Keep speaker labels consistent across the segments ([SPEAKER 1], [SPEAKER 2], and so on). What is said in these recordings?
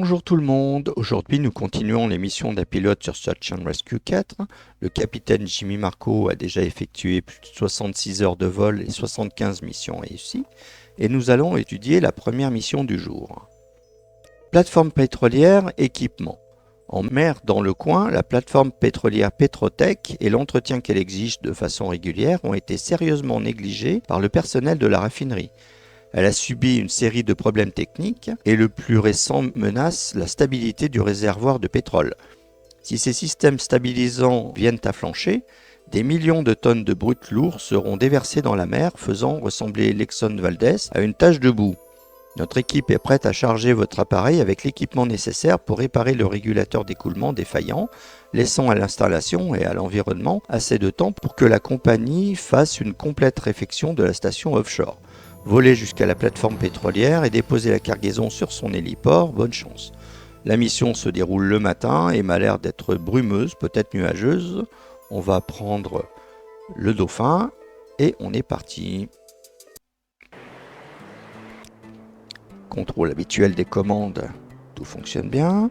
[SPEAKER 1] Bonjour tout le monde, aujourd'hui nous continuons les missions d'un pilote sur Search and Rescue 4. Le capitaine Jimmy Marco a déjà effectué plus de 66 heures de vol et 75 missions réussies. Et nous allons étudier la première mission du jour. Plateforme pétrolière, équipement. En mer dans le coin, la plateforme pétrolière Petrotech et l'entretien qu'elle exige de façon régulière ont été sérieusement négligés par le personnel de la raffinerie. Elle a subi une série de problèmes techniques et le plus récent menace la stabilité du réservoir de pétrole. Si ces systèmes stabilisants viennent à flancher, des millions de tonnes de brut lourd seront déversées dans la mer, faisant ressembler l'Exxon Valdez à une tache de boue. Notre équipe est prête à charger votre appareil avec l'équipement nécessaire pour réparer le régulateur d'écoulement défaillant, laissant à l'installation et à l'environnement assez de temps pour que la compagnie fasse une complète réfection de la station offshore. Voler jusqu'à la plateforme pétrolière et déposer la cargaison sur son héliport, bonne chance. La mission se déroule le matin et m'a l'air d'être brumeuse, peut-être nuageuse. On va prendre le Dauphin et on est parti. Contrôle habituel des commandes, tout fonctionne bien.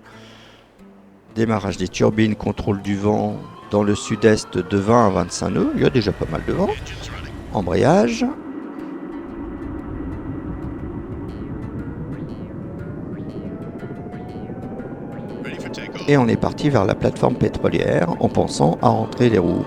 [SPEAKER 1] Démarrage des turbines, contrôle du vent dans le sud-est de 20 à 25 nœuds, il y a déjà pas mal de vent. Embrayage. Et on est parti vers la plateforme pétrolière en pensant à rentrer les roues.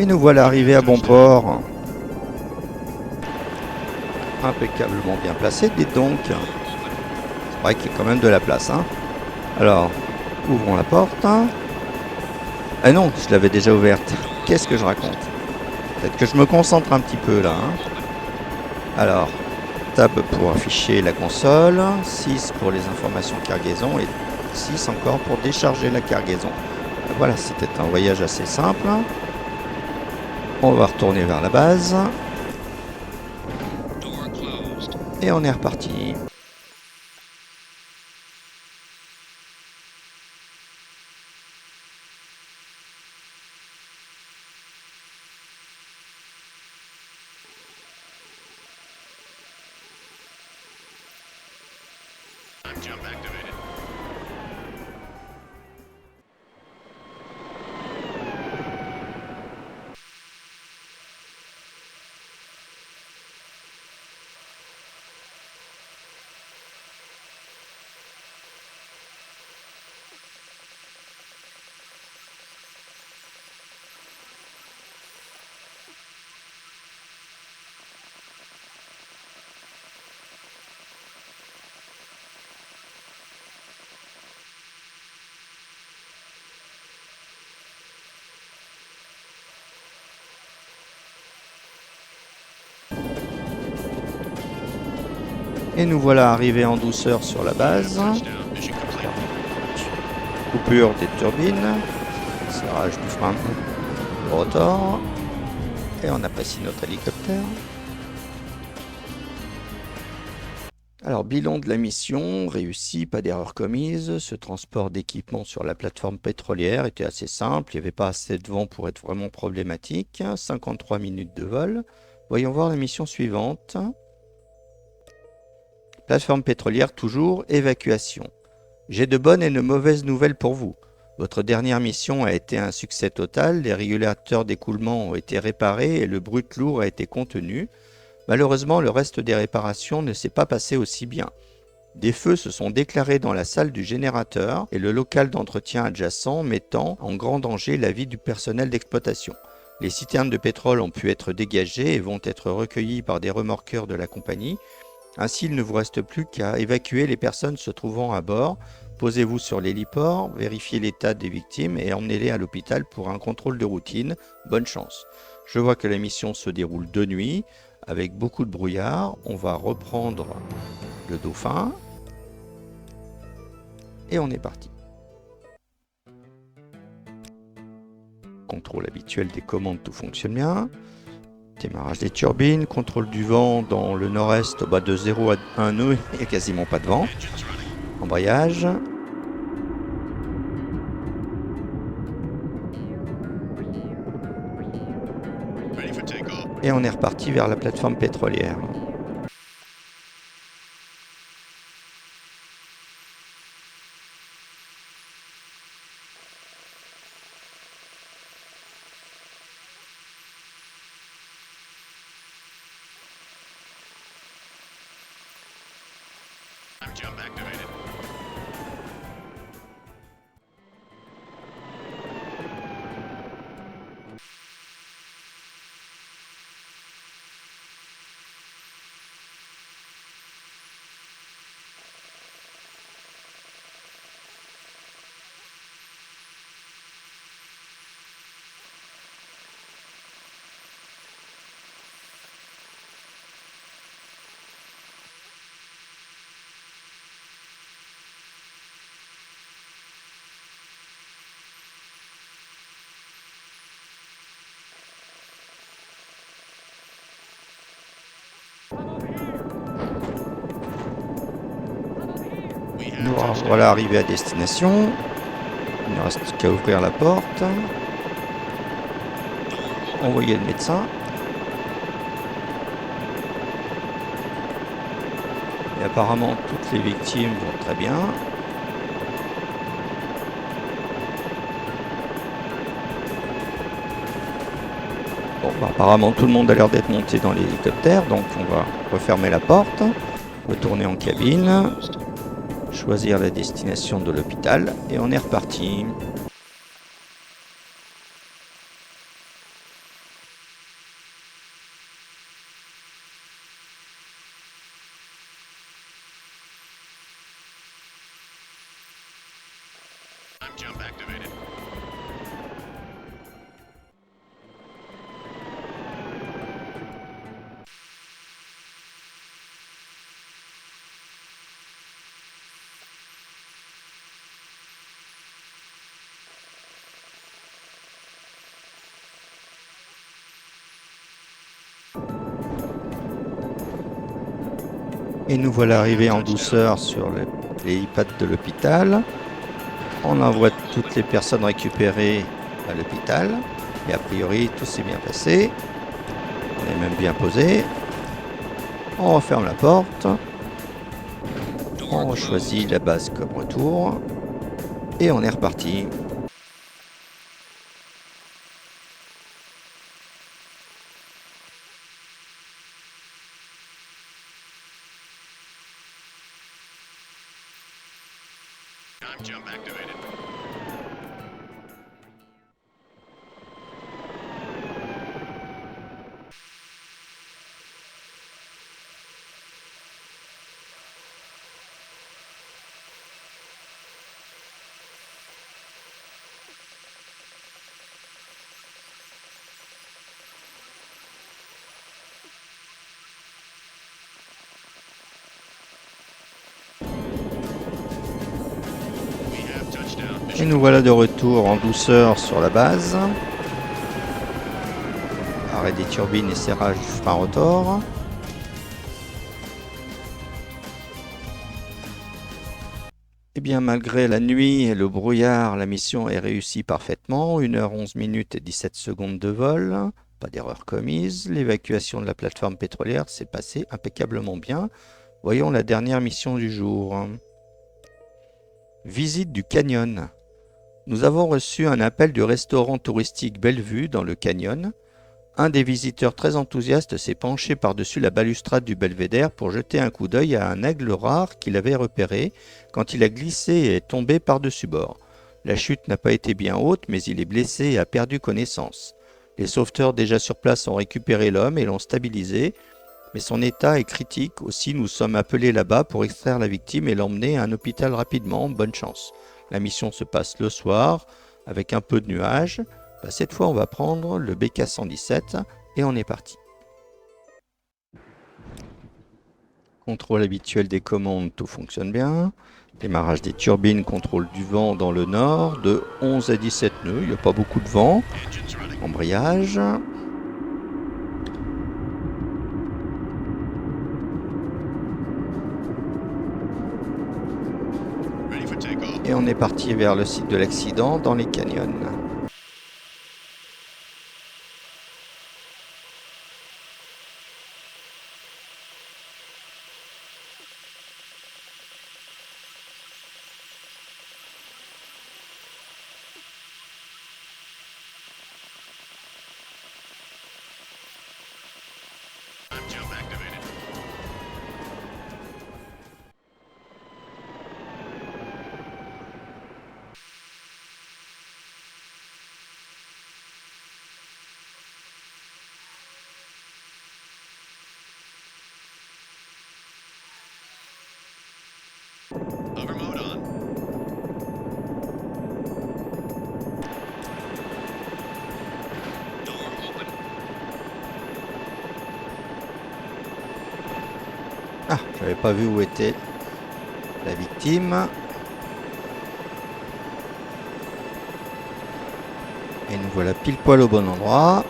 [SPEAKER 1] Et nous voilà arrivés à bon port. Impeccablement bien placé, dites donc. C'est vrai qu'il y a quand même de la place. Alors, ouvrons la porte. Ah non, je l'avais déjà ouverte. Qu'est-ce que je raconte? Peut-être que je me concentre un petit peu là. Alors, tab pour afficher la console, 6 pour les informations cargaison et 6 encore pour décharger la cargaison. Voilà, c'était un voyage assez simple. On va retourner vers la base. Et on est reparti. Et nous voilà arrivés en douceur sur la base. Coupure des turbines. Serrage du frein de rotor. Et on apprécie notre hélicoptère. Alors, bilan de la mission, réussi, pas d'erreur commise. Ce transport d'équipement sur la plateforme pétrolière était assez simple. Il n'y avait pas assez de vent pour être vraiment problématique. 53 minutes de vol. Voyons voir la mission suivante. Plateforme pétrolière toujours, évacuation. J'ai de bonnes et de mauvaises nouvelles pour vous. Votre dernière mission a été un succès total, les régulateurs d'écoulement ont été réparés et le brut lourd a été contenu. Malheureusement, le reste des réparations ne s'est pas passé aussi bien. Des feux se sont déclarés dans la salle du générateur et le local d'entretien adjacent, mettant en grand danger la vie du personnel d'exploitation. Les citernes de pétrole ont pu être dégagées et vont être recueillies par des remorqueurs de la compagnie. Ainsi, il ne vous reste plus qu'à évacuer les personnes se trouvant à bord. Posez-vous sur l'héliport, vérifiez l'état des victimes et emmenez-les à l'hôpital pour un contrôle de routine. Bonne chance. Je vois que la mission se déroule de nuit, avec beaucoup de brouillard. On va reprendre le dauphin. Et on est parti. Contrôle habituel des commandes, tout fonctionne bien. Démarrage des turbines, contrôle du vent dans le nord-est, de 0 à 1 nœud, il n'y a quasiment pas de vent. Embrayage. Et on est reparti vers la plateforme pétrolière.
[SPEAKER 2] Jump activated.
[SPEAKER 1] Nous voilà arrivés à destination. Il ne reste qu'à ouvrir la porte. Envoyer le médecin. Et apparemment, toutes les victimes vont très bien. Bon, apparemment, tout le monde a l'air d'être monté dans l'hélicoptère, donc on va refermer la porte, retourner en cabine, choisir la destination de l'hôpital, et on est reparti.
[SPEAKER 2] Jump activated.
[SPEAKER 1] Et nous voilà arrivés en douceur sur l'hélipad de l'hôpital. On envoie toutes les personnes récupérées à l'hôpital. Et a priori, tout s'est bien passé. On est même bien posé. On referme la porte. On choisit la base comme retour. Et on est reparti.
[SPEAKER 2] Jump activated.
[SPEAKER 1] Et nous voilà de retour en douceur sur la base. Arrêt des turbines et serrage du frein rotor. Eh bien, malgré la nuit et le brouillard, la mission est réussie parfaitement. 1h11 minutes et 17 secondes de vol. Pas d'erreur commise. L'évacuation de la plateforme pétrolière s'est passée impeccablement bien. Voyons la dernière mission du jour. Visite du canyon. Nous avons reçu un appel du restaurant touristique Bellevue dans le canyon. Un des visiteurs très enthousiastes s'est penché par-dessus la balustrade du belvédère pour jeter un coup d'œil à un aigle rare qu'il avait repéré quand il a glissé et est tombé par-dessus bord. La chute n'a pas été bien haute, mais il est blessé et a perdu connaissance. Les sauveteurs déjà sur place ont récupéré l'homme et l'ont stabilisé, mais son état est critique. Aussi, nous sommes appelés là-bas pour extraire la victime et l'emmener à un hôpital rapidement. Bonne chance. La mission se passe le soir, avec un peu de nuages. Cette fois, on va prendre le BK-117 et on est parti. Contrôle habituel des commandes, tout fonctionne bien. Démarrage des turbines, contrôle du vent dans le nord, de 11 à 17 nœuds, il n'y a pas beaucoup de vent.
[SPEAKER 2] Engines running.
[SPEAKER 1] Embrayage.
[SPEAKER 2] Ready for takeoff.
[SPEAKER 1] Et on est parti vers le site de l'accident dans les canyons.
[SPEAKER 2] Time jump activated. Hover mode on. Door open.
[SPEAKER 1] Ah, j'avais pas vu où était la victime. Et nous voilà pile poil au bon endroit.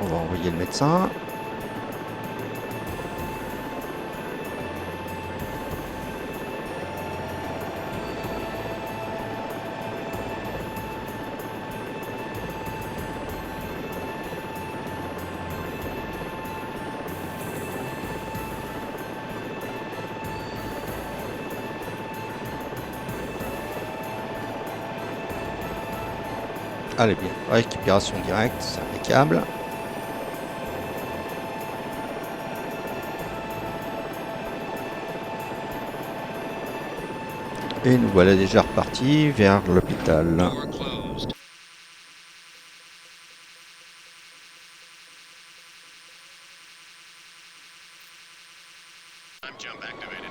[SPEAKER 1] On va envoyer le médecin. Allez bien, récupération directe, c'est impeccable. Et nous voilà déjà repartis vers l'hôpital.
[SPEAKER 2] Door closed. Time jump activated.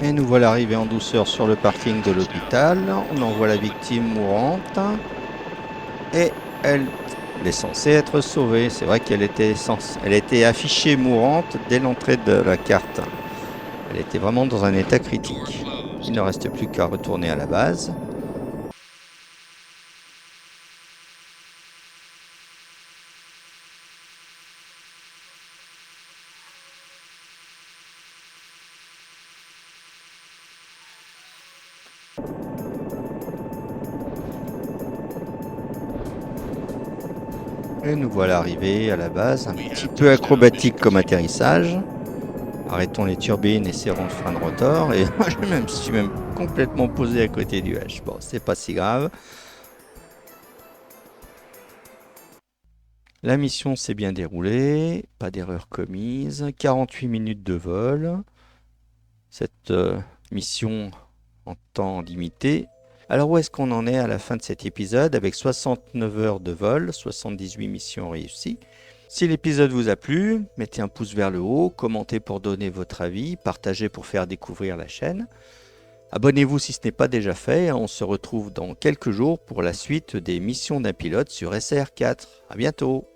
[SPEAKER 1] Et nous voilà arrivés en douceur sur le parking de l'hôpital. On envoie la victime mourante. Et elle est censée être sauvée. C'est vrai qu'elle était elle était affichée mourante dès l'entrée de la carte. Elle était vraiment dans un état critique. Il ne reste plus qu'à retourner à la base. Et nous voilà arrivés à la base, un petit peu acrobatique comme atterrissage. Arrêtons les turbines et serrons le frein de rotor. Et moi je suis même complètement posé à côté du H. Bon, c'est pas si grave. La mission s'est bien déroulée, pas d'erreur commise, 48 minutes de vol. Cette mission en temps limité. Alors où est-ce qu'on en est à la fin de cet épisode avec 69 heures de vol, 78 missions réussies. Si l'épisode vous a plu, mettez un pouce vers le haut, commentez pour donner votre avis, partagez pour faire découvrir la chaîne. Abonnez-vous si ce n'est pas déjà fait, on se retrouve dans quelques jours pour la suite des missions d'un pilote sur SR4. À bientôt.